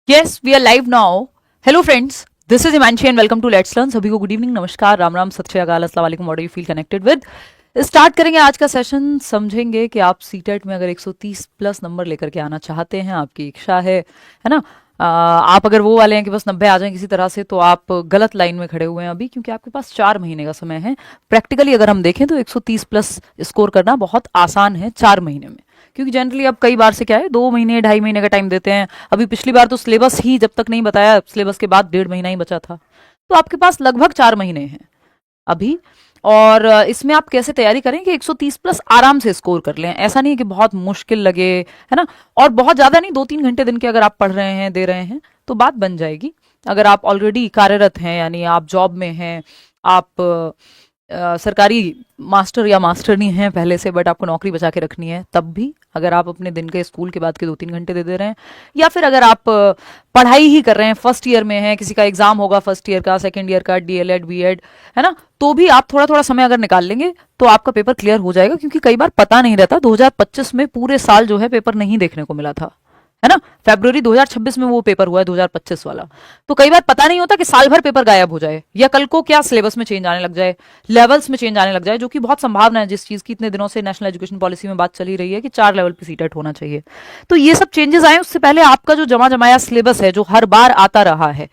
Yes, we are live now. Hello, friends. This is Himanshi and welcome to Let's Learn. सभी को good evening, नमस्कार, राम राम, सत श्री अकाल, अस्सलाम वालेकुम. What do you feel connected with. Start करेंगे आज का सेशन. समझेंगे कि आप सीटेट में अगर 130 प्लस नंबर लेकर के आना चाहते हैं, आपकी इच्छा है ना. आप अगर वो वाले हैं कि बस 90 आ जाएं किसी तरह से, तो आप गलत लाइन में खड़े हुए हैं अभी, क्योंकि आपके पास 4 महीने का समय है. प्रैक्टिकली अगर हम देखें तो 130 प्लस स्कोर करना बहुत आसान है 4 महीने में, क्योंकि जनरली अब कई बार से क्या है 2 महीने 2.5 महीने का टाइम देते हैं. अभी पिछली बार तो सिलेबस ही जब तक नहीं बताया, सिलेबस के बाद 1.5 महीना ही बचा था. तो आपके पास लगभग 4 महीने हैं अभी. और इसमें आप कैसे तैयारी करें कि 130 प्लस आराम से स्कोर कर लें. ऐसा नहीं है कि बहुत मुश्किल लगे, है ना. और बहुत ज्यादा नहीं, 2-3 घंटे दिन के अगर आप पढ़ रहे हैं, दे रहे हैं, तो बात बन जाएगी. अगर आप ऑलरेडी कार्यरत हैं, यानी आप जॉब में हैं, आप सरकारी मास्टर या मास्टरनी हैं पहले से, बट आपको नौकरी बचा के रखनी है, तब भी अगर आप अपने दिन के स्कूल के बाद के 2-3 घंटे दे रहे हैं, या फिर अगर आप पढ़ाई ही कर रहे हैं, फर्स्ट ईयर में हैं, किसी का एग्जाम होगा फर्स्ट ईयर का, सेकंड ईयर का, डीएलएड बीएड, है ना, तो भी आप थोड़ा थोड़ा समय अगर निकाल लेंगे तो आपका पेपर क्लियर हो जाएगा. क्योंकि कई बार पता नहीं रहता, 2025 में पूरे साल जो है पेपर नहीं देखने को मिला था, है ना. फरवरी 2026 में वो पेपर हुआ है, 2025 वाला. तो कई बार पता नहीं होता कि साल भर पेपर गायब हो जाए, या कल को क्या सिलेबस में चेंज आने लग जाए, लेवल्स में चेंज आने लग जाए, जो कि बहुत संभावना है जिस चीज की इतने दिनों से नेशनल एजुकेशन पॉलिसी में बात चली रही है कि 4 लेवल पे सीटेट होना चाहिए. तो ये सब चेंजेस आए उससे पहले आपका जो जमा जमाया सिलेबस है, जो हर बार आता रहा है,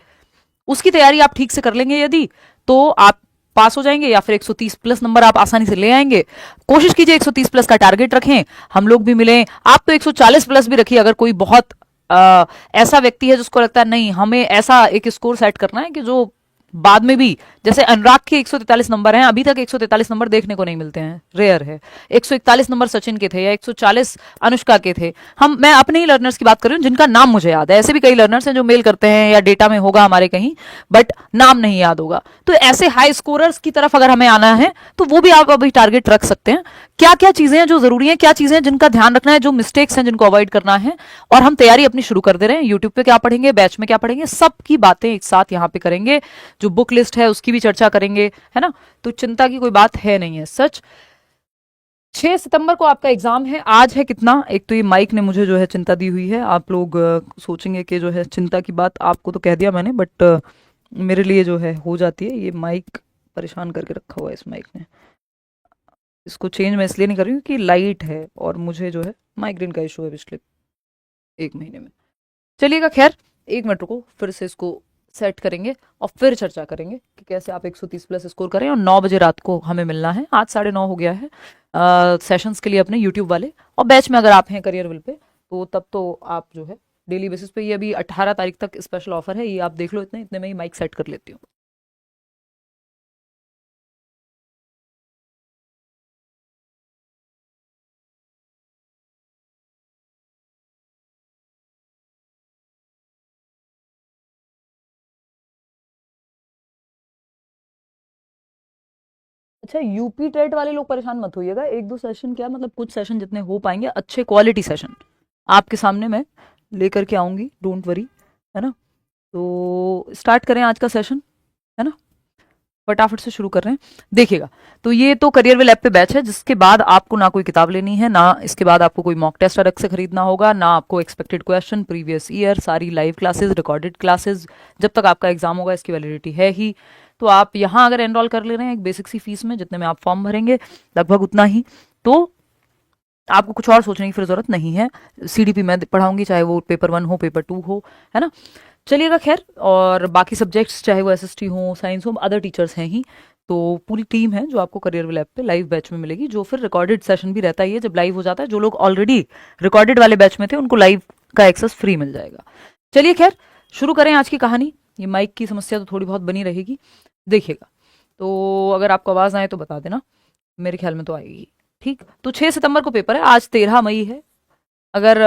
उसकी तैयारी आप ठीक से कर लेंगे यदि, तो आप पास हो जाएंगे, या फिर 130 प्लस नंबर आप आसानी से ले आएंगे. कोशिश कीजिए 130 प्लस का टारगेट रखें, हम लोग भी मिलें. आप तो 140 प्लस भी रखिए, अगर कोई बहुत ऐसा व्यक्ति है जिसको लगता है नहीं हमें ऐसा एक स्कोर सेट करना है कि जो बाद में भी, जैसे अनुराग के 143 नंबर हैं, अभी तक 143 नंबर देखने को नहीं मिलते हैं, रेयर है. 141 नंबर सचिन के थे, या 140 अनुष्का के थे. मैं अपने ही लर्नर्स की बात कर रही हूँ जिनका नाम मुझे याद है. ऐसे भी कई लर्नर्स हैं जो मेल करते हैं या डेटा में होगा हमारे कहीं, बट नाम नहीं याद होगा. तो ऐसे हाई स्कोरर्स की तरफ अगर हमें आना है, तो वो भी आप अभी टारगेट रख सकते हैं. क्या क्या चीजें हैं जो जरूरी हैं, क्या चीजें हैं जिनका ध्यान रखना है, जो मिस्टेक्स हैं जिनको अवॉइड करना है. और हम तैयारी अपनी शुरू कर दे रहे हैं. यूट्यूब पे क्या पढ़ेंगे, बैच में क्या पढ़ेंगे, सबकी बातें एक साथ यहाँ पे करेंगे. जो बुक लिस्ट है उसकी भी चर्चा करेंगे, है ना. तो चिंता की कोई बात है नहीं है. सच 6 सितंबर को आपका एग्जाम है. आज है कितना, एक तो ये माइक ने मुझे जो है चिंता दी हुई है. आप लोग सोचेंगे कि जो है चिंता की बात आपको तो कह दिया मैंने, बट मेरे लिए जो है हो जाती है. ये माइक परेशान करके रखा हुआ है इस माइक ने. इसको चेंज मैं इसलिए नहीं कर रही हूँ कि लाइट है और मुझे जो है माइग्रेन का इशू है पिछले 1 महीने में. चलिएगा, खैर 1 मिनट रुको, फिर से इसको सेट करेंगे और फिर चर्चा करेंगे कि कैसे आप 130 प्लस स्कोर करें. और 9 बजे रात को हमें मिलना है. आज 9:30 हो गया है सेशंस के लिए अपने यूट्यूब वाले. और बैच में अगर आप हैं करियर विल पे, तो तब तो आप जो है डेली बेसिस पे, ये अभी 18 तारीख तक स्पेशल ऑफर है, ये आप देख लो. इतने इतने में ही माइक सेट कर लेती हूँ. अच्छा, यूपी टेट वाले लोग परेशान मत होइएगा. 1-2 सेशन क्या, मतलब कुछ सेशन जितने हो पाएंगे, अच्छे क्वालिटी सेशन आपके सामने मैं लेकर के आऊंगी, डोंट वरी, है ना. तो स्टार्ट करें आज का सेशन, है ना. फटाफट से शुरू कर रहे हैं. देखिएगा, तो ये तो करियर विल ऐप पे बैच है, जिसके बाद आपको ना कोई किताब लेनी है, ना इसके बाद आपको कोई मॉक टेस्ट अलग से खरीदना होगा, ना आपको एक्सपेक्टेड क्वेश्चन, प्रीवियस ईयर, सारी लाइव क्लासेस, रिकॉर्डेड क्लासेस, जब तक आपका एग्जाम होगा इसकी वैलिडिटी है ही. तो आप यहाँ अगर एनरोल कर ले रहे हैं एक बेसिक सी फीस में, जितने में आप फॉर्म भरेंगे लगभग उतना ही, तो आपको कुछ और सोचने की फिर जरूरत नहीं है. सीडीपी मैं पढ़ाऊंगी, चाहे वो पेपर 1 हो, पेपर 2 हो, है ना. चलिएगा, खैर. और बाकी सब्जेक्ट्स चाहे वो एसएसटी हो, साइंस हो, अदर टीचर्स हैं ही. तो पूरी टीम है जो आपको करियर विल ऐप पे लाइव बैच में मिलेगी, जो फिर रिकॉर्डेड सेशन भी रहता ही है जब लाइव हो जाता है. जो लोग ऑलरेडी रिकॉर्डेड वाले बैच में थे उनको लाइव का एक्सेस फ्री मिल जाएगा. चलिए, खैर शुरू करें आज की कहानी. ये माइक की समस्या तो थोड़ी बहुत बनी रहेगी, देखिएगा. तो अगर आपको आवाज़ आए तो बता देना, मेरे ख्याल में तो आएगी. ठीक, तो 6 सितंबर को पेपर है, आज 13 मई है. अगर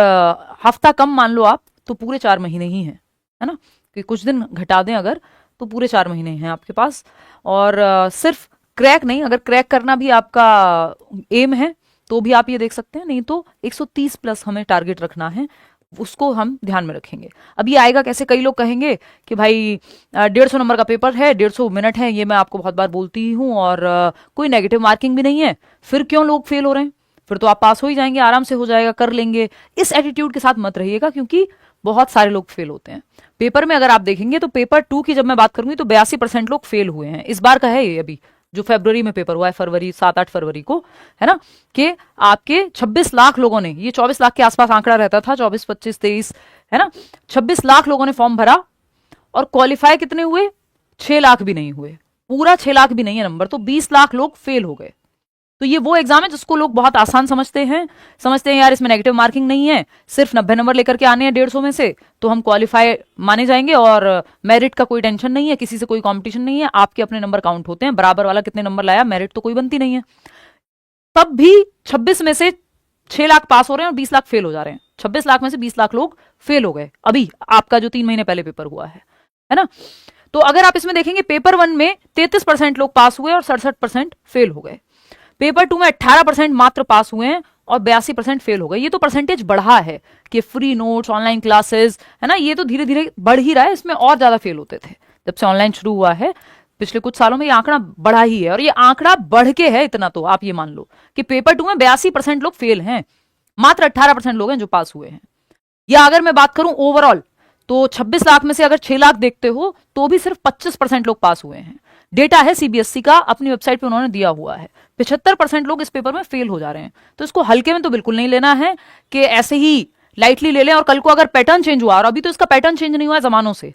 हफ्ता कम मान लो आप, तो पूरे 4 महीने ही हैं, है ना. कि कुछ दिन घटा दें अगर, तो पूरे 4 महीने हैं आपके पास. और सिर्फ क्रैक नहीं, अगर क्रैक करना भी आपका एम है तो भी आप ये देख सकते हैं. नहीं तो 130 प्लस हमें टारगेट रखना है, उसको हम ध्यान में रखेंगे. अब ये आएगा कैसे, कई लोग कहेंगे कि भाई 150 नंबर का पेपर है, 150 मिनट है. ये मैं आपको बहुत बार बोलती ही हूँ, और कोई नेगेटिव मार्किंग भी नहीं है, फिर क्यों लोग फेल हो रहे हैं, फिर तो आप पास हो ही जाएंगे, आराम से हो जाएगा, कर लेंगे. इस एटीट्यूड के साथ मत रहिएगा, क्योंकि बहुत सारे लोग फेल होते हैं पेपर में। अगर आप देखेंगे तो पेपर 2 की जब मैं बात करूंगी तो 82% लोग फेल हुए हैं। इस बार का है ये, अभी जो फरवरी में पेपर हुआ है, फरवरी 7-8 फरवरी को, है ना, कि आपके 26 लाख लोगों ने, ये 24 लाख के आसपास आंकड़ा रहता था, 24, 25, 23, है ना, 26 लाख लोगों ने फॉर्म भरा और क्वालिफाई कितने हुए? 6 लाख भी नहीं हुए, पूरा 6 लाख भी नहीं है नंबर, तो 20 लाख लोग फेल हो गए। तो ये वो एग्जाम है जिसको लोग बहुत आसान समझते हैं यार इसमें नेगेटिव मार्किंग नहीं है, सिर्फ 90 नंबर लेकर के आने हैं 150 में से, तो हम क्वालिफाई माने जाएंगे और मेरिट का कोई टेंशन नहीं है, किसी से कोई कंपटीशन नहीं है, आपके अपने नंबर काउंट होते हैं, बराबर वाला कितने नंबर लाया, मेरिट तो कोई बनती नहीं है। तब भी 26 में से 6 लाख पास हो रहे हैं और 20 लाख फेल हो जा रहे हैं। 26 लाख में से 20 लाख लोग फेल हो गए अभी आपका जो 3 महीने पहले पेपर हुआ है ना। तो अगर आप इसमें देखेंगे पेपर 1 में 33% लोग पास हुए और 67% फेल हो गए। पेपर 2 में 18% मात्र पास हुए हैं और 82% फेल हो गए। ये तो परसेंटेज बढ़ा है कि फ्री नोट्स, ऑनलाइन क्लासेस, है ना, ये तो धीरे धीरे बढ़ ही रहा है। इसमें और ज्यादा फेल होते थे जब से ऑनलाइन शुरू हुआ है, पिछले कुछ सालों में ये आंकड़ा बढ़ा ही है। और ये आंकड़ा बढ़ के है इतना, तो आप ये मान लो कि पेपर 2 में 82% लोग फेल हैं, मात्र 18% लोग हैं जो पास हुए हैं। या अगर मैं बात करूं ओवरऑल, तो 26 लाख में से अगर 6 लाख देखते हो तो भी सिर्फ 25% लोग पास हुए हैं। डेटा है सीबीएसई का, अपनी वेबसाइट पे उन्होंने दिया हुआ है। 75% लोग इस पेपर में फेल हो जा रहे हैं। तो इसको हल्के में तो बिल्कुल नहीं लेना है कि ऐसे ही लाइटली ले लें, और कल को अगर पैटर्न चेंज हुआ, और अभी तो इसका पैटर्न चेंज नहीं हुआ है जमानों से,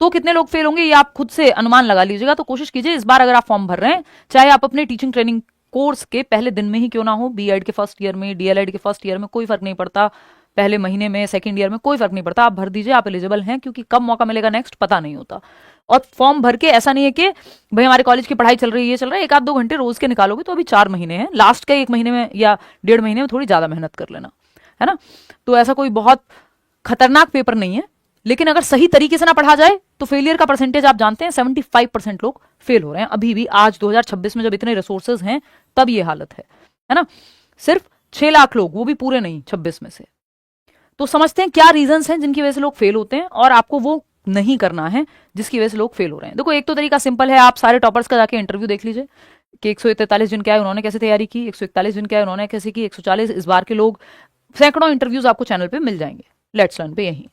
तो कितने लोग फेल होंगे ये आप खुद से अनुमान लगा लीजिएगा। तो कोशिश कीजिए इस बार अगर आप फॉर्म भर रहे हैं, चाहे आप अपने टीचिंग ट्रेनिंग कोर्स के पहले दिन में ही क्यों ना हो, बीएड के फर्स्ट ईयर में, डीएलएड के फर्स्ट ईयर में, कोई फर्क नहीं पड़ता, पहले महीने में, सेकंड ईयर में, कोई फर्क नहीं पड़ता, आप भर दीजिए, आप एलिजिबल हैं, क्योंकि कब मौका मिलेगा नेक्स्ट पता नहीं होता। और फॉर्म भर के ऐसा नहीं है कि भाई हमारे कॉलेज की पढ़ाई चल रही है, ये चल रहा है, 1-2 घंटे रोज के निकालोगे तो अभी 4 महीने हैं, लास्ट के 1 महीने में या 1.5 महीने में थोड़ी ज्यादा मेहनत कर लेना, है ना। तो ऐसा कोई बहुत खतरनाक पेपर नहीं है, लेकिन अगर सही तरीके से ना पढ़ा जाए तो फेलियर का परसेंटेज आप जानते हैं, 75% लोग फेल हो रहे हैं अभी भी, आज 2026 में जब इतने रिसोर्सेज हैं तब ये हालत है ना। सिर्फ 6 लाख लोग, वो भी पूरे नहीं 26 में से। तो समझते हैं क्या रीजंस हैं जिनकी वजह से लोग फेल होते हैं, और आपको वो नहीं करना है जिसकी वजह से लोग फेल हो रहे हैं। देखो एक तो तरीका सिंपल है, आप सारे टॉपर्स का जाके इंटरव्यू देख लीजिए कि 143 दिन क्या है, उन्होंने कैसे तैयारी की, 141 दिन क्या है, उन्होंने कैसे की, 140 इस बार के लोग, सैकड़ों इंटरव्यूज आपको चैनल पे मिल जाएंगे, लेट्स लर्न पे यही।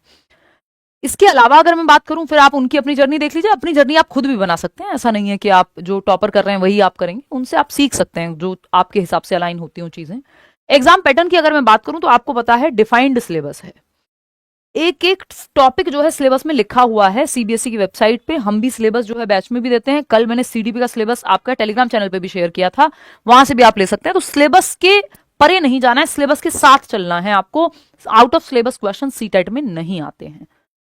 इसके अलावा अगर मैं बात करूं, फिर आप उनकी अपनी जर्नी देख लीजिए, अपनी जर्नी आप खुद भी बना सकते हैं। ऐसा नहीं है कि आप जो टॉपर कर रहे हैं वही आप करेंगे, उनसे आप सीख सकते हैं जो आपके हिसाब से अलाइन होती हूँ चीजें। एग्जाम पैटर्न की अगर मैं बात करूं तो आपको पता है डिफाइंड सिलेबस है, एक एक टॉपिक जो है सिलेबस में लिखा हुआ है सीबीएसई की वेबसाइट पे। हम भी सिलेबस जो है बैच में भी देते हैं, कल मैंने सीडीपी का सिलेबस आपका टेलीग्राम चैनल पे भी शेयर किया था, वहां से भी आप ले सकते हैं। तो सिलेबस के परे नहीं जाना है, सिलेबस के साथ चलना है आपको। Out of syllabus question CTET में नहीं आते हैं,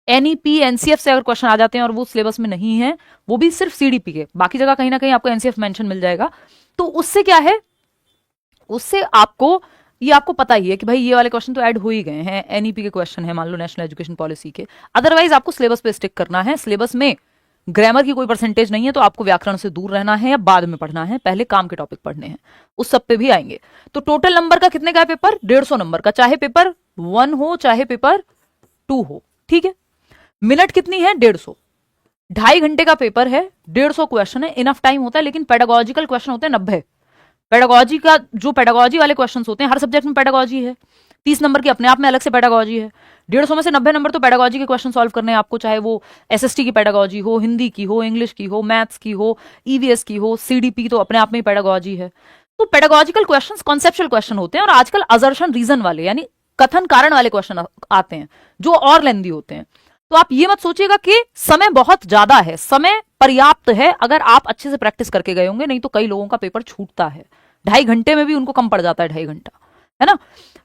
एनईपी एनसीएफ से अगर क्वेश्चन आ जाते हैं और वो सिलेबस में नहीं है, वो भी सिर्फ सीडीपी के, बाकी जगह कहीं ना कहीं आपको एनसीएफ मेंशन मिल जाएगा। तो उससे क्या है, उससे आपको ये आपको पता ही है कि भाई ये वाले क्वेश्चन तो ऐड हो ही गए हैं, एनईपी के क्वेश्चन है मान लो नेशनल एजुकेशन पॉलिसी के। अदरवाइज आपको सिलेबस पे स्टिक करना है। सिलेबस में ग्रामर की कोई परसेंटेज नहीं है, तो आपको व्याकरण से दूर रहना है या बाद में पढ़ना है, पहले काम के टॉपिक पढ़ने हैं, उस सब पे भी आएंगे। तो टोटल नंबर का कितने का है पेपर? 150 नंबर का, चाहे पेपर 1 हो चाहे पेपर 2 हो, ठीक है। मिनट कितनी है? 150। 2.5 घंटे का पेपर है, 150 क्वेश्चन है, इनफ टाइम होता है। लेकिन पेडागोजिकल क्वेश्चन होते हैं 90। पेडागोजी का जो पेडागोजी वाले क्वेश्चंस होते हैं, हर सब्जेक्ट में पेडागोजी है, 30 नंबर की अपने आप में अलग से पेडागोजी है। 150 में से 90 नंबर तो पेडागोजी के क्वेश्चन सॉल्व करने हैं आपको, चाहे वो एसएसटी की पेडागोजी हो, हिंदी की हो, इंग्लिश की हो, मैथ्स की हो, ईवीएस की हो, सीडीपी तो अपने आप में ही पेडागोजी है। तो पेडागोजिकल क्वेश्चंस कॉन्सेप्चुअल क्वेश्चन होते हैं, और आजकल असर्शन रीजन वाले यानी कथन कारण वाले क्वेश्चन आते हैं जो और लेंदी होते हैं। तो आप ये मत सोचिएगा कि समय बहुत ज्यादा है, समय पर्याप्त है अगर आप अच्छे से प्रैक्टिस करके गए होंगे, नहीं तो कई लोगों का पेपर छूटता है। 2.5 घंटे में भी उनको कम पड़ जाता है, 2.5 घंटा, है ना।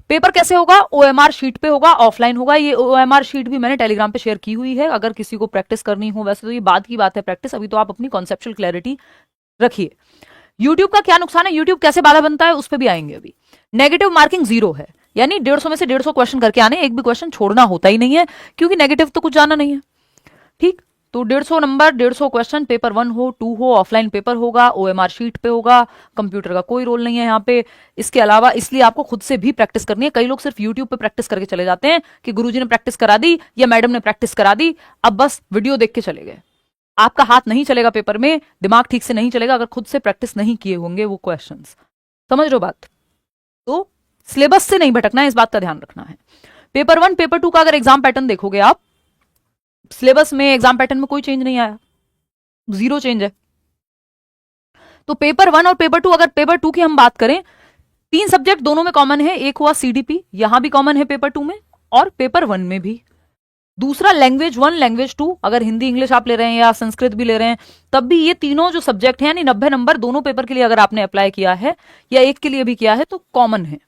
पेपर कैसे होगा? ओएमआर शीट पे होगा, ऑफलाइन होगा। ये ओएमआर शीट भी मैंने टेलीग्राम पे शेयर की हुई है, अगर किसी को प्रैक्टिस करनी हो। वैसे तो ये बाद की बात है प्रैक्टिस, अभी तो आप अपनी कॉन्सेप्चुअल क्लैरिटी रखिए। यूट्यूब का क्या नुकसान है, यूट्यूब कैसे बाधा बनता है, उस पर भी आएंगे अभी। नेगेटिव मार्किंग 0 है, यानी 150 में से 150 क्वेश्चन करके आने, एक भी क्वेश्चन छोड़ना होता ही नहीं है, क्योंकि नेगेटिव तो कुछ जाना नहीं है, ठीक। तो 150 नंबर, 150 क्वेश्चन, पेपर 1 हो 2 हो, ऑफलाइन पेपर होगा, ओएमआर शीट पे होगा, कंप्यूटर का कोई रोल नहीं है यहाँ पे। इसके अलावा इसलिए आपको खुद से भी प्रैक्टिस करनी है। कई लोग सिर्फ यूट्यूब पे प्रैक्टिस करके चले जाते हैं कि गुरुजी ने प्रैक्टिस करा दी या मैडम ने प्रैक्टिस करा दी, अब बस वीडियो देख के चले गए। आपका हाथ नहीं चलेगा पेपर में, दिमाग ठीक से नहीं चलेगा अगर खुद से प्रैक्टिस नहीं किए होंगे वो क्वेश्चंस। समझ रहे हो बात? तो सिलेबस से नहीं भटकना है, इस बात का ध्यान रखना है। पेपर 1 पेपर 2 का अगर एग्जाम पैटर्न देखोगे आप, सिलेबस में एग्जाम पैटर्न में कोई चेंज नहीं आया, 0 चेंज है। तो पेपर 1 और पेपर 2, अगर पेपर 2 की हम बात करें, 3 सब्जेक्ट दोनों में कॉमन है। एक हुआ सीडीपी, यहां भी कॉमन है पेपर 2 में और पेपर 1 में भी। दूसरा लैंग्वेज 1 लैंग्वेज 2, अगर हिंदी इंग्लिश आप ले रहे हैं या संस्कृत भी ले रहे हैं, तब भी ये तीनों जो सब्जेक्ट हैं, यानी 90 नंबर दोनों पेपर के लिए अगर आपने अप्लाई किया है या एक के लिए भी किया है तो कॉमन है।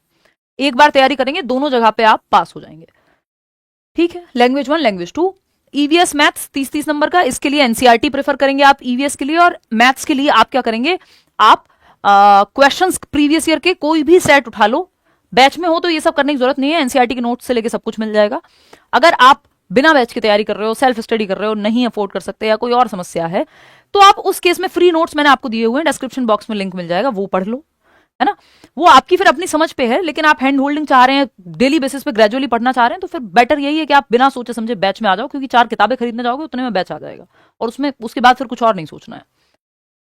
एक बार तैयारी करेंगे, दोनों जगह पे आप पास हो जाएंगे। ठीक है, language 1 language 2। EVS maths 30-30 number का, इसके लिए एनसीईआरटी प्रेफर करेंगे आप ईवीएस के लिए। और मैथ्स के लिए आप क्या करेंगे, आप क्वेश्चंस प्रीवियस ईयर के कोई भी सेट उठा लो। बैच में हो तो ये सब करने की जरूरत नहीं है, एनसीईआरटी के नोट्स से लेके सब कुछ मिल जाएगा। अगर आप बिना बैच की तैयारी कर रहे हो, सेल्फ स्टडी कर रहे हो, नहीं अफोर्ड कर सकते या कोई और समस्या है, तो आप उस केस में फ्री नोट्स मैंने आपको दिए हुए हैं, डिस्क्रिप्शन बॉक्स में लिंक मिल जाएगा, वो पढ़ लो, है ना। वो आपकी फिर अपनी समझ पे है, लेकिन आप हैंड होल्डिंग चाह रहे हैं, डेली बेसिस पे ग्रेजुअली पढ़ना चाह रहे हैं, तो फिर बेटर यही है कि आप बिना सोचे समझे बैच में आ जाओ, क्योंकि 4 किताबें खरीदने जाओगे उतने में बैच आ जाएगा और उसमें उसके बाद फिर कुछ और नहीं सोचना है।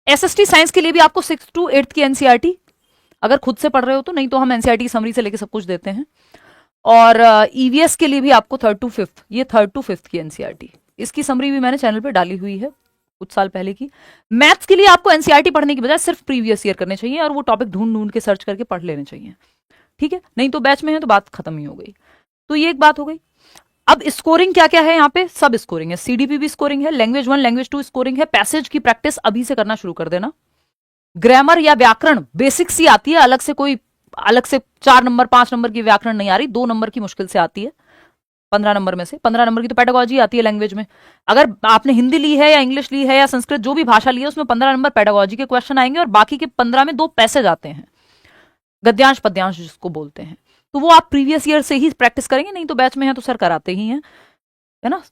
एसएसटी साइंस के लिए भी आपको 6th to 8th की एनसीईआरटी, अगर खुद से पढ़ रहे हो तो, नहीं तो हम एनसीईआरटी समरी से लेके सब कुछ देते हैं। और ईवीएस के लिए भी आपको 3rd to 5th, ये 3rd to 5th की एनसीईआरटी, इसकी समरी भी मैंने चैनल पे डाली हुई है कुछ साल पहले की। मैथ्स के लिए आपको एनसीईआरटी पढ़ने की बजाय सिर्फ प्रीवियस ईयर करने चाहिए और वो टॉपिक ढूंढ ढूंढ के सर्च करके पढ़ लेने चाहिए। ठीक है, नहीं तो बैच में है तो बात खत्म ही हो गई। तो ये एक बात हो गई। अब स्कोरिंग क्या क्या है यहाँ पे, सब स्कोरिंग है, सीडीपी भी स्कोरिंग है, लैंग्वेज 1 लैंग्वेज 2 स्कोरिंग है। पैसेज की प्रैक्टिस अभी से करना शुरू कर देना। ग्रामर या व्याकरण बेसिक्स ही आती है, अलग से 4 नंबर 5 नंबर की व्याकरण नहीं आ रही, 2 नंबर की मुश्किल से आती है 15 नंबर में से। 15 नंबर की तो पेडागोजी आती है लैंग्वेज में। अगर आपने हिंदी ली है या इंग्लिश ली है या संस्कृत, जो भी भाषा ली है, उसमें 15 नंबर पेडागोजी के क्वेश्चन आएंगे और बाकी के 15 में 2 पैसेज आते हैं, गद्यांश पद्यांश जिसको बोलते हैं। तो वो आप प्रीवियस ईयर से ही प्रैक्टिस करेंगे, नहीं तो बैच में है तो सर कराते ही हैं, है ना।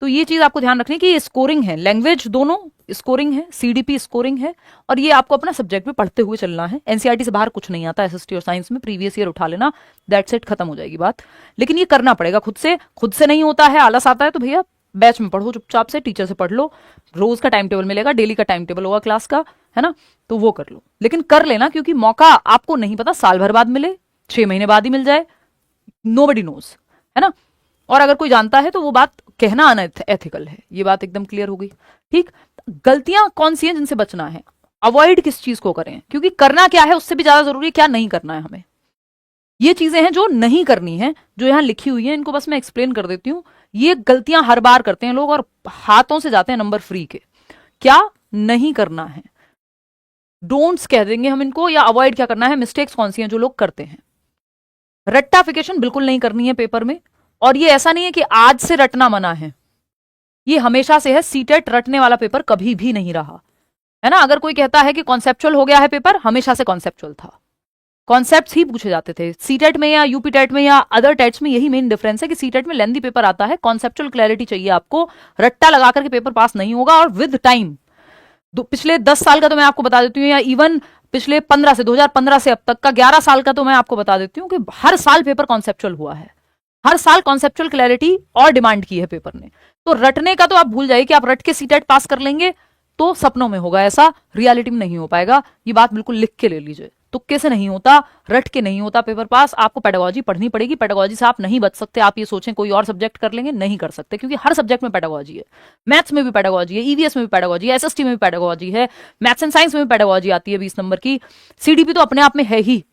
तो ये चीज आपको ध्यान रखनी कि ये स्कोरिंग है, लैंग्वेज दोनों स्कोरिंग है, सीडीपी स्कोरिंग है, और ये आपको अपना सब्जेक्ट में पढ़ते हुए चलना है। एनसीईआरटी से बाहर कुछ नहीं आता, एसएसटी और साइंस में प्रीवियस ईयर उठा लेना, दैट्स इट, खत्म हो जाएगी बात। लेकिन ये करना पड़ेगा खुद से नहीं होता है, आलस आता है तो भैया बैच में पढ़ो, चुपचाप से टीचर से पढ़ लो, रोज का टाइम टेबल मिलेगा, डेली का टाइम टेबल होगा क्लास का, है ना, तो वो कर लो। लेकिन कर लेना, क्योंकि मौका आपको नहीं पता साल भर बाद मिले, 6 महीने बाद ही मिल जाए, नोबडी नोज, है ना। और अगर कोई जानता है तो वो बात कहना अनएथिकल है, ये बात एकदम क्लियर हो गई। ठीक, गलतियां कौन सी हैं जिनसे बचना है, अवॉइड किस चीज को करें, क्योंकि करना क्या है उससे भी ज्यादा जरूरी है क्या नहीं करना है हमें। ये चीजें हैं जो नहीं करनी है, जो यहां लिखी हुई है, इनको बस मैं एक्सप्लेन कर देती हूं। ये गलतियां हर बार करते हैं लोग और हाथों से जाते हैं नंबर फ्री के। क्या नहीं करना है, डोंट्स कह देंगे हम इनको, या अवॉइड क्या करना है, मिस्टेक्स कौन सी हैं जो लोग करते हैं। रट्टाफिकेशन बिल्कुल नहीं करनी है पेपर में, और ये ऐसा नहीं है कि आज से रटना मना है, ये हमेशा से है। सीटेट रटने वाला पेपर कभी भी नहीं रहा, है ना। अगर कोई कहता है कि कॉन्सेप्चुअल हो गया है पेपर, हमेशा से कॉन्सेप्चुअल था, कॉन्सेप्ट्स ही पूछे जाते थे। सीटेट में या यूपी टेट में या अदर टेट्स में यही मेन डिफरेंस है कि सीटेट में लेंथी पेपर आता है, कॉन्सेप्चुअल क्लैरिटी चाहिए आपको, रट्टा लगा करके पेपर पास नहीं होगा। और विद टाइम, पिछले 10 साल का तो मैं आपको बता देती हूँ, या इवन पिछले 2015 से अब तक का 11 साल का तो मैं आपको बता देती हूँ कि हर साल पेपर कॉन्सेप्चुअल हुआ है, हर साल कॉन्सेप्चुअल क्लैरिटी और डिमांड की है पेपर ने। तो रटने का तो आप भूल जाइए कि आप रट के सीटेट पास कर लेंगे तो सपनों में होगा, ऐसा रियलिटी में नहीं हो पाएगा। ये बात बिल्कुल लिख के ले लीजिए, तुक्के से नहीं होता, रट के नहीं होता पेपर पास। आपको पेडागोजी पढ़नी पड़ेगी, पेडागोजी से आप नहीं बच सकते। आप ये सोचें कोई और सब्जेक्ट कर लेंगे, नहीं कर सकते, क्योंकि हर सब्जेक्ट में पेडागोजी है। मैथ्स में भी पेडागोजी है, ईवीएस में भी पेडागोजी है, एसएसटी में भी पेडागोजी है, मैथ्स एंड साइंस में भी पेडागोजी आती है 20 नंबर की, सीडीपी तो अपने आप में है ही,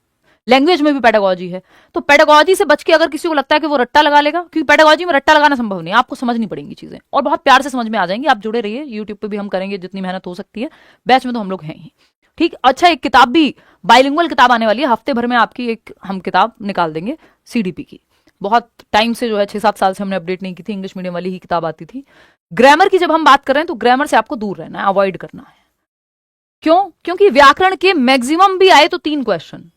लैंग्वेज में भी पेडागोजी है। तो पेडागोजी से बच के अगर किसी को लगता है कि वो रट्टा लगा लेगा, क्योंकि पेडागोजी में रट्टा लगाना संभव नहीं, आपको समझनी पड़ेंगी चीजें, और बहुत प्यार से समझ में आ जाएंगी। आप जुड़े रहिए, यूट्यूब पे भी हम करेंगे जितनी मेहनत हो सकती है, बैच में तो हम लोग हैं ही। ठीक, अच्छा, एक किताब भी, बाइलिंगुअल किताब आने वाली है, हफ्ते भर में आपकी एक हम किताब निकाल देंगे सीडीपी की। बहुत टाइम से जो है 6-7 साल से हमने अपडेट नहीं की थी, इंग्लिश मीडियम वाली ही किताब आती थी। ग्रामर की जब हम बात कर रहे हैं तो ग्रामर से आपको दूर रहना है, अवॉइड करना है। क्यों? क्योंकि व्याकरण के मैक्सिमम भी आए तो 3 क्वेश्चन,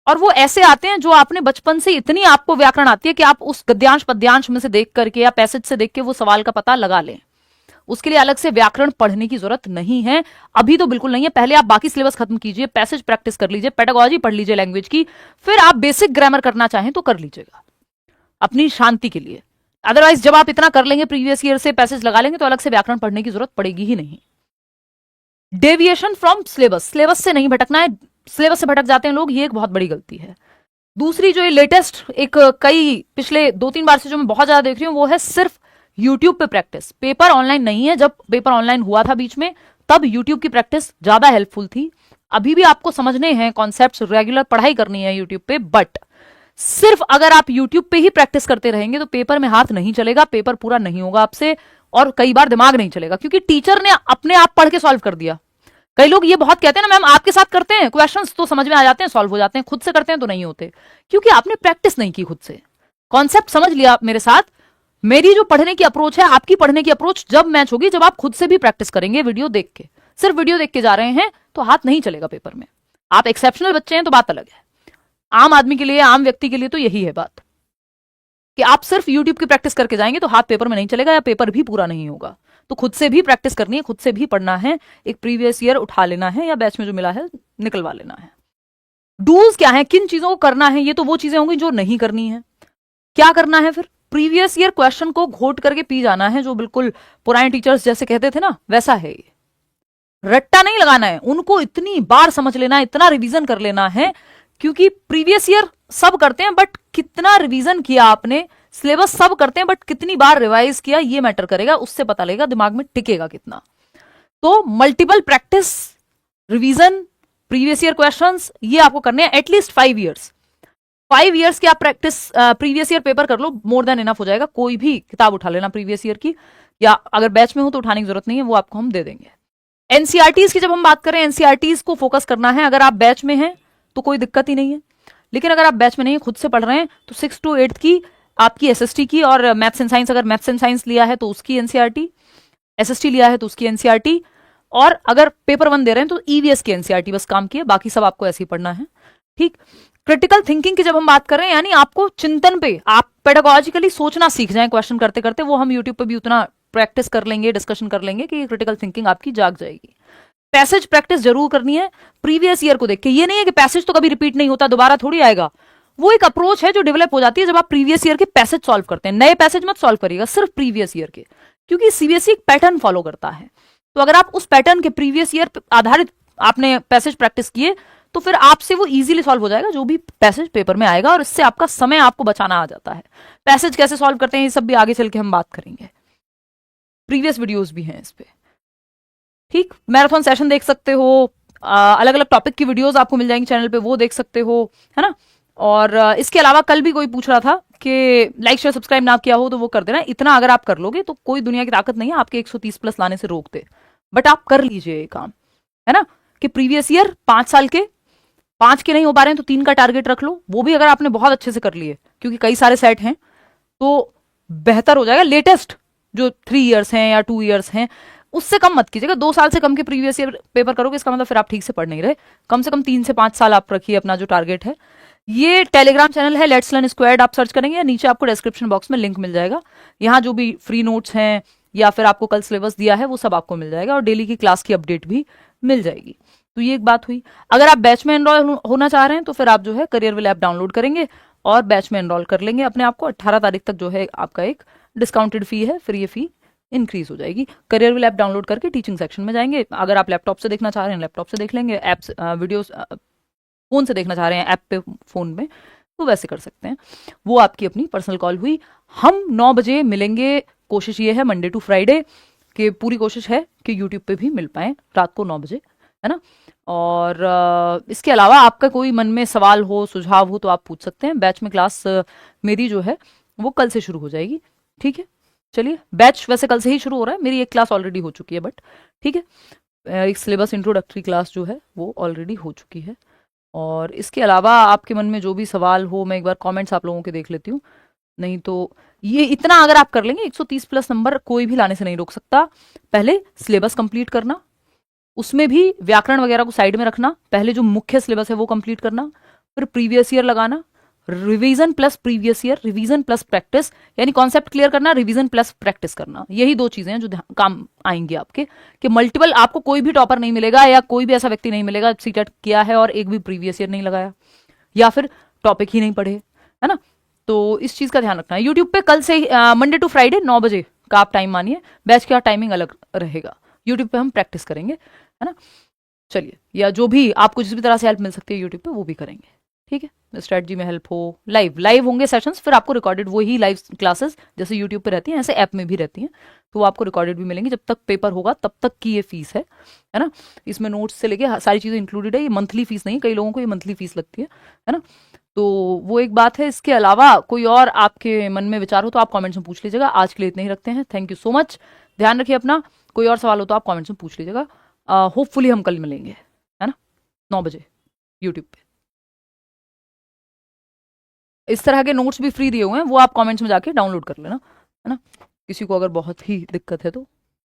और वो ऐसे आते हैं जो आपने बचपन से इतनी आपको व्याकरण आती है कि आप उस गद्यांश पद्यांश में से देख करके या पैसेज से देख के वो सवाल का पता लगा लें। उसके लिए अलग से व्याकरण पढ़ने की जरूरत नहीं है, अभी तो बिल्कुल नहीं है। पहले आप बाकी सिलेबस खत्म कीजिए, पैसेज प्रैक्टिस कर लीजिए, पेडागोजी पढ़ लीजिए लैंग्वेज की, फिर आप बेसिक ग्रामर करना चाहें तो कर लीजिएगा अपनी शांति के लिए। अदरवाइज जब आप इतना कर लेंगे, प्रीवियस ईयर से पैसेज लगा लेंगे, तो अलग से व्याकरण पढ़ने की जरूरत पड़ेगी ही नहीं। डेविएशन फ्रॉम सिलेबस, सिलेबस से नहीं भटकना है। सिलेबस से भटक जाते हैं लोग, ये एक बहुत बड़ी गलती है। दूसरी जो ये लेटेस्ट एक कई पिछले 2-3 बार से जो मैं बहुत ज्यादा देख रही हूँ वो है सिर्फ यूट्यूब पे प्रैक्टिस। पेपर ऑनलाइन नहीं है, जब पेपर ऑनलाइन हुआ था बीच में तब यूट्यूब की प्रैक्टिस ज्यादा हेल्पफुल थी। अभी भी आपको समझने हैं कॉन्सेप्ट्स, रेगुलर पढ़ाई करनी है यूट्यूब पे, बट सिर्फ अगर आप यूट्यूब पे ही प्रैक्टिस करते रहेंगे तो पेपर में हाथ नहीं चलेगा, पेपर पूरा नहीं होगा आपसे, और कई बार दिमाग नहीं चलेगा क्योंकि टीचर ने अपने आप पढ़ के सॉल्व कर दिया। कई लोग ये बहुत कहते हैं ना, मैम आपके साथ करते हैं क्वेश्चंस तो समझ में आ जाते हैं, सॉल्व हो जाते हैं, खुद से करते हैं तो नहीं होते, क्योंकि आपने प्रैक्टिस नहीं की, खुद से कॉन्सेप्ट समझ लिया आप मेरे साथ। मेरी जो पढ़ने की अप्रोच है, आपकी पढ़ने की अप्रोच जब मैच होगी जब आप खुद से भी प्रैक्टिस करेंगे वीडियो देख के। सिर्फ वीडियो देख के जा रहे हैं तो हाथ नहीं चलेगा पेपर में। आप एक्सेप्शनल बच्चे हैं तो बात अलग है, आम आदमी के लिए, आम व्यक्ति के लिए तो यही है बात कि आप सिर्फ यूट्यूब की प्रैक्टिस करके जाएंगे तो हाथ पेपर में नहीं चलेगा या पेपर भी पूरा नहीं होगा। तो खुद से भी प्रैक्टिस करनी है, खुद से भी पढ़ना है, एक प्रीवियस ईयर उठा लेना है या बैच में जो मिला है निकलवा लेना है। डूज क्या है, किन चीजों को करना है, ये तो वो चीजें होंगी जो नहीं करनी है। क्या करना है फिर, प्रीवियस ईयर क्वेश्चन को घोट करके पी जाना है, जो बिल्कुल पुराने टीचर्स जैसे कहते थे ना वैसा है ये। रट्टा नहीं लगाना है, उनको इतनी बार समझ लेना है, इतना रिवीजन कर लेना है, क्योंकि प्रीवियस ईयर सब करते हैं बट कितना रिवीजन किया आपने, सिलेबस सब करते हैं बट कितनी बार रिवाइज किया ये मैटर करेगा, उससे पता लगेगा दिमाग में टिकेगा कितना। तो multiple practice, revision, previous year questions, ये आपको करने हैं एटलीस्ट 5 ईयर्स। 5 ईयर्स की आप प्रैक्टिस प्रीवियस ईयर पेपर कर लो, मोर देन इनफ हो जाएगा। कोई भी किताब उठा लेना प्रीवियस ईयर की, या अगर बैच में हो तो उठाने की जरूरत नहीं है, वो आपको हम दे देंगे। एनसीईआरटीज की जब हम बात करें, एनसीईआरटीज को फोकस करना है। अगर आप बैच में हैं तो कोई दिक्कत ही नहीं है, लेकिन अगर आप बैच में नहीं है, खुद से पढ़ रहे हैं, तो 6 to 8 की आपकी एसएसटी की, और मैथ्स एंड साइंस, अगर मैथ्स एंड साइंस लिया है तो उसकी एनसीईआरटी, एसएसटी लिया है तो उसकी एनसीईआरटी, और अगर पेपर 1 दे रहे हैं तो ईवीएस की एनसीईआरटी बस काम की है, बाकी सब आपको ऐसे ही पढ़ना है। ठीक। क्रिटिकल थिंकिंग की जब हम बात कर रहे हैं, यानी आपको चिंतन पे, आप पेडागोजिकली सोचना सीख जाएं क्वेश्चन करते करते, वो हम यूट्यूब पे भी उतना प्रैक्टिस कर लेंगे, डिस्कशन कर लेंगे कि क्रिटिकल थिंकिंग आपकी जाग जाएगी। पैसेज प्रैक्टिस जरूर करनी है प्रीवियस ईयर को देख के। ये नहीं है कि पैसेज तो कभी रिपीट नहीं होता, दोबारा थोड़ी आएगा, वो एक अप्रोच है जो डेवलप हो जाती है जब आप प्रीवियस ईयर के पैसेज सॉल्व करते हैं। नए पैसेज मत सॉल्व करिएगा, सिर्फ प्रीवियस ईयर के, क्योंकि सीबीएसई एक पैटर्न फॉलो करता है। तो अगर आप उस पैटर्न के प्रीवियस ईयर आधारित आपने पैसेज प्रैक्टिस किए तो फिर आपसे वो इजीली सॉल्व हो जाएगा जो भी पैसेज पेपर में आएगा, और इससे आपका समय आपको बचाना आ जाता है। पैसेज कैसे सॉल्व करते हैं ये सब भी आगे चल के हम बात करेंगे, प्रीवियस वीडियोस भी हैं इस पे। ठीक, मैराथन सेशन देख सकते हो, अलग अलग टॉपिक की वीडियोस आपको मिल जाएंगी चैनल पे, वो देख सकते हो, है ना। और इसके अलावा कल भी कोई पूछ रहा था कि लाइक शेयर सब्सक्राइब ना किया हो तो वो कर देना। इतना अगर आप कर लोगे तो कोई दुनिया की ताकत नहीं है आपके 130 प्लस लाने से रोकते, बट आप कर लीजिए ये काम, है ना, कि प्रीवियस ईयर 5 साल के, 5 के नहीं हो पा रहे हैं तो 3 का टारगेट रख लो। वो भी अगर आपने बहुत अच्छे से कर लिए, क्योंकि कई सारे सेट हैं, तो बेहतर हो जाएगा। लेटेस्ट जो 3 ईयर्स हैं या 2 ईयर्स हैं उससे कम मत कीजिएगा। 2 साल से कम के प्रीवियस ईयर पेपर करोगे इसका मतलब फिर आप ठीक से पढ़ नहीं रहे। कम से कम 3 से 5 साल आप रखिए अपना जो टारगेट है। ये टेलीग्राम चैनल है लेट्स लर्न स्क्वायर्ड, आप सर्च करेंगे या नीचे आपको डिस्क्रिप्शन बॉक्स में लिंक मिल जाएगा। यहाँ जो भी फ्री नोट्स हैं या फिर आपको कल सिलेबस दिया है वो सब आपको मिल जाएगा, और डेली की क्लास की अपडेट भी मिल जाएगी। तो ये एक बात हुई। अगर आप बैच में एनरोल होना चाह रहे हैं तो फिर आप जो है करियर ऐप डाउनलोड करेंगे और बैच में एनरोल कर लेंगे अपने आप को। 18 तारीख तक जो है आपका एक डिस्काउंटेड फी है, फिर ये फी इंक्रीज हो जाएगी। करियर ऐप डाउनलोड करके टीचिंग सेक्शन में जाएंगे। अगर आप लैपटॉप से देखना चाह रहे हैं लैपटॉप से देख लेंगे, ऐप्स वीडियोस फोन से देखना चाह रहे हैं ऐप पे फोन में तो वैसे कर सकते हैं। वो आपकी अपनी पर्सनल कॉल हुई। हम 9 बजे मिलेंगे, कोशिश ये है मंडे टू फ्राइडे कि पूरी कोशिश है कि यूट्यूब पे भी मिल पाए रात को 9 बजे, है ना। और इसके अलावा आपका कोई मन में सवाल हो, सुझाव हो तो आप पूछ सकते हैं। बैच में क्लास मेरी जो है वो कल से शुरू हो जाएगी, ठीक है। चलिए, बैच वैसे कल से ही शुरू हो रहा है, मेरी एक क्लास ऑलरेडी हो चुकी है, बट ठीक है, एक सिलेबस इंट्रोडक्टरी क्लास जो है वो ऑलरेडी हो चुकी है। और इसके अलावा आपके मन में जो भी सवाल हो, मैं एक बार कमेंट्स आप लोगों के देख लेती हूँ। नहीं तो ये इतना अगर आप कर लेंगे, 130 प्लस नंबर कोई भी लाने से नहीं रोक सकता। पहले सिलेबस कंप्लीट करना, उसमें भी व्याकरण वगैरह को साइड में रखना, पहले जो मुख्य सिलेबस है वो कंप्लीट करना, फिर प्रीवियस ईयर लगाना, revision plus previous year, revision plus practice, यानी कॉन्सेप्ट क्लियर करना, रिवीजन प्लस प्रैक्टिस करना। यही 2 चीजें हैं जो काम आएंगी आपके, कि मल्टीपल, आपको कोई भी टॉपर नहीं मिलेगा या कोई भी ऐसा व्यक्ति नहीं मिलेगा सीटेट किया है और एक भी प्रीवियस ईयर नहीं लगाया या फिर टॉपिक ही नहीं पढ़े, है ना। तो इस चीज का ध्यान रखना है। यूट्यूब पे कल से मंडे टू फ्राइडे 9 बजे का आप टाइम मानिए, बैच का टाइमिंग अलग रहेगा। यूट्यूब पे हम प्रैक्टिस करेंगे, है ना। चलिए, या जो भी आपको जिस भी तरह से हेल्प मिल सकती है यूट्यूब पे वो भी करेंगे, ठीक है, स्ट्रेटजी में हेल्प हो, लाइव होंगे सेशंस, फिर आपको रिकॉर्डेड वही लाइव क्लासेस जैसे यूट्यूब पे रहती हैं ऐसे ऐप में भी रहती हैं, तो वो आपको रिकॉर्डेड भी मिलेंगी। जब तक पेपर होगा तब तक की ये फीस है ना। इसमें नोट्स से लेके सारी चीज़ें इंक्लूडेड है, ये मंथली फीस नहीं, कई लोगों को ये मंथली फीस लगती है ना। तो वो एक बात है। इसके अलावा कोई और आपके मन में विचार हो तो आप कमेंट्स में पूछ लीजिएगा। आज के लिए इतने ही रखते हैं, थैंक यू सो मच, ध्यान रखिए अपना। कोई और सवाल हो तो आप कमेंट्स में पूछ लीजिएगा। होपफुली हम कल मिलेंगे, है ना, 9 बजे यूट्यूब पे। इस तरह के नोट्स भी फ्री दिए हुए हैं, वो आप कमेंट्स में जाके डाउनलोड कर लेना, है ना। किसी को अगर बहुत ही दिक्कत है तो